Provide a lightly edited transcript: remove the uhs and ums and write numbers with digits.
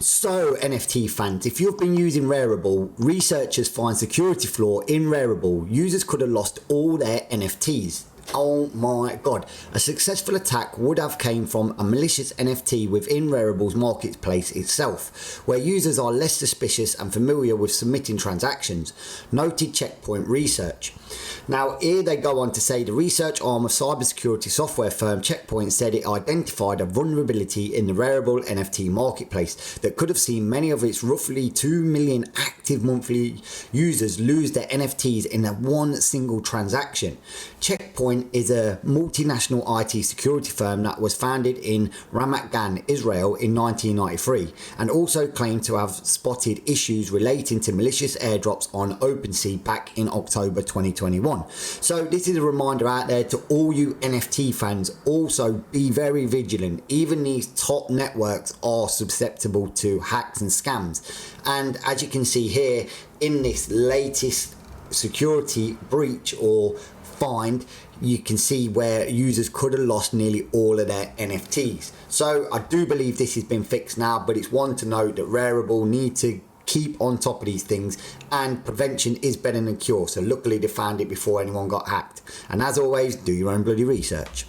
So NFT fans, if you've been using Rarible, researchers find security flaw in Rarible. Users could have lost all their NFTs. Oh my god, a successful attack would have came from a malicious NFT within Rarible's marketplace itself, where users are less suspicious and familiar with submitting transactions, noted Checkpoint Research. Now here they go on to say the research arm of cybersecurity software firm Checkpoint said it identified a vulnerability in the Rarible NFT marketplace that could have seen many of its roughly 2 million active monthly users lose their NFTs in a one single transaction. Checkpoint is a multinational IT security firm that was founded in Ramat Gan, Israel in 1993, and also claimed to have spotted issues relating to malicious airdrops on OpenSea back in October 2021. So this is a reminder out there to all you NFT fans, also be very vigilant. Even these top networks are susceptible to hacks and scams. And as you can see here in this latest security breach or find, you can see where users could have lost nearly all of their NFTs. So I do believe this has been fixed now, but it's one to note that Rarible need to keep on top of these things, and prevention is better than cure. So luckily they found it before anyone got hacked. And as always, do your own bloody research.